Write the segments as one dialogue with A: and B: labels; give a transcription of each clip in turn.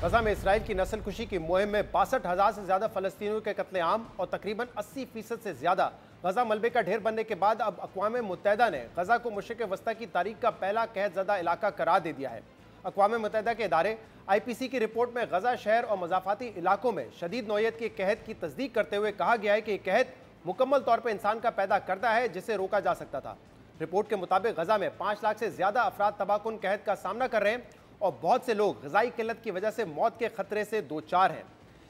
A: गजा में इसराइल की नस्लकुशी की मुहिम में 62,000 से ज्यादा फलस्तीनियों के कत्लेआम और तकरीबन 80% से ज्यादा गजा मलबे का ढेर बनने के बाद अब अक़वाम मुत्तहिदा ने गजा को मशरिक़ वस्ता की तारीख का पहला कहतज़दा इलाका करार दे दिया है। अक़वाम मुत्तहिदा के इदारे IPC की रिपोर्ट में गजा शहर और मज़ाफ़ाती इलाकों में शदीद नौइयत के कहत की तस्दीक करते हुए कहा गया है कि यह कहत मुकम्मल तौर पर इंसान का पैदा करता है जिसे रोका जा सकता था। रिपोर्ट के मुताबिक गजा में 5 लाख से ज्यादा अफराद तबाहकुन कहत का सामना कर रहे हैं और बहुत से लोग ग़िज़ाई किल्लत की वजह से मौत के खतरे से दो चार हैं।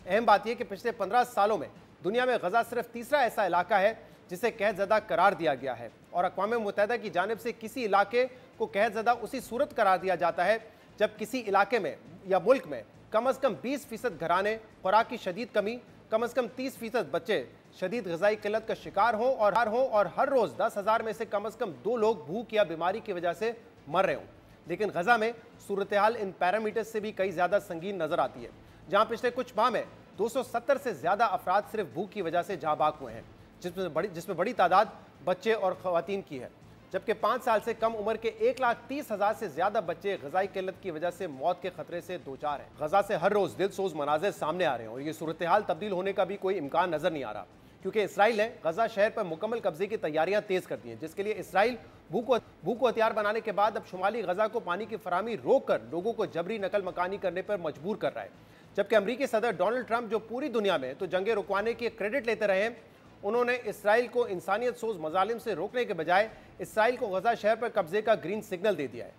A: अहम बात यह कि पिछले 15 सालों में दुनिया में गजा सिर्फ तीसरा ऐसा इलाका है जिसे कहतज़दा करार दिया गया है और अक़वाम मुत्तहिदा की जानिब से किसी इलाके को कहतज़दा उसी सूरत करार दिया जाता है जब किसी इलाके में या मुल्क में कम अज़ कम 20% घराने खुराक की शदीद कमी, कम अज़ कम 30% बच्चे शदीद ग़िज़ाई किल्लत का शिकार हों और हर रोज़ 10,000 में से कम 2 लोग भूख या बीमारी की वजह से मर रहे हों। लेकिन गजा में सूरत हाल इन पैरामीटर्स से भी कई ज़्यादा संगीन नज़र आती है, जहाँ पिछले कुछ माह में 270 से ज़्यादा अफराद सिर्फ भूख की वजह से जाँ बाक हुए हैं, जिसमें बड़ी तादाद बच्चे और ख़वातीन की है, जबकि 5 साल से कम उम्र के 1,30,000 से ज़्यादा बच्चे ग़िज़ाई किल्लत की वजह से मौत के खतरे से दो चार हैं। गजा से हर रोज़ दिलसोज मनाज़िर सामने आ रहे हैं और ये सूरत हाल तब्दील होने का भी कोई इम्कान नज़र नहीं आ रहा, क्योंकि इसराइल ने गजा शहर पर मुकम्मल कब्जे की तैयारियां तेज़ कर दी हैं, जिसके लिए इसराइल भूख को हथियार बनाने के बाद अब शुमाली गजा को पानी की फराहमी रोक कर लोगों को जबरी नकल मकानी करने पर मजबूर कर रहा है। जबकि अमरीकी सदर डोनाल्ड ट्रंप, जो पूरी दुनिया में तो जंगे रुकवाने की क्रेडिट लेते रहे हैं, उन्होंने इसराइल को इंसानियत सोज मजालिम से रोकने के बजाय इसराइल को गजा शहर पर कब्जे का ग्रीन सिग्नल दे दिया है।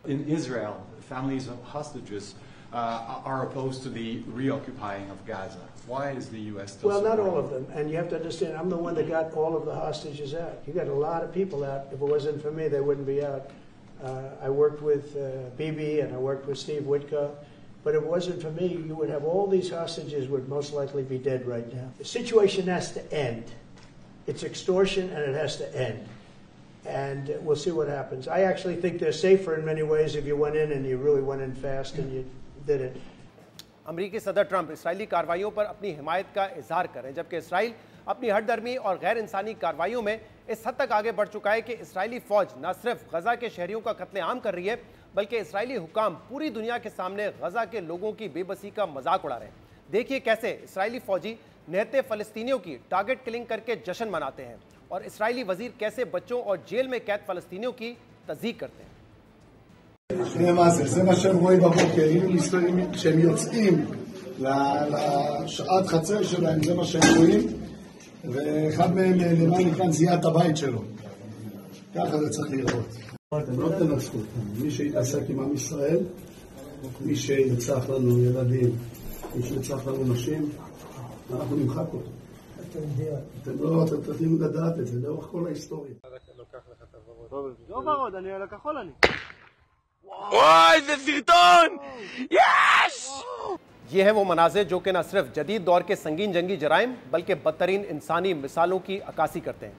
B: In Israel, families of hostages are opposed to the reoccupying of Gaza. Why is the U.S. still
C: Well, not
B: supporting
C: all of them. And you have to understand, I'm the one that got all of the hostages out. You got a lot of people out. If it wasn't for me, they wouldn't be out. I worked with Bibi and I worked with Steve Witkoff. But if it wasn't for me, you would have all these hostages would most likely be dead right now. The situation has to end. It's extortion and it has to end. And we'll see what happens. I actually think they're safer in many ways if you went in and you really went in fast and you did it.
A: अमरीकी सदर Trump Israeli कार्रवाइयों पर अपनी हिमायत का इजहार करें, जबकि Israel अपनी हठधर्मी और गैर इंसानी कार्रवाइयों में इस हद तक आगे बढ़ चुका है कि इसराइली फौज न सिर्फ गजा के शहरियों का कत्लेआम कर रही है, बल्कि इसराइली हुकाम पूरी दुनिया के सामने गजा के लोगों की बेबसी का मजाक उड़ा रहे हैं। देखिए कैसे इसराइली फौजी निहत्ते फलस्तीनियों की टारगेट किलिंग करके जश्न मनाते हैं और इसराइली वजीर कैसे बच्चों और जेल में कैद फलस्तीनियों की तस्दीक करते हैं।
D: זה מה שהם רואים בבוקר, כשהם יוצאים לשעת חצר שלהם, זה מה שהם רואים, ואחד מהם למען כאן זיהה את הבית שלו. ככה זה צריך לראות. אתם לא תנצחו אותם. מי שיתעסק עם עם ישראל, מי שירצח לנו ילדים, מי שירצח לנו נשים, אנחנו נמחק אותו. אתם צריכים לדעת את זה לאורך כל ההיסטוריה.
E: לא ורוד, אני על הכחול אני.
F: ओए זה סרטון! यस!
A: ये है वो मनाजिर जो कि न सिर्फ जदीद दौर के संगीन जंगी जराइम बल्कि बदतरीन इंसानी मिसालों की अक्कासी करते हैं।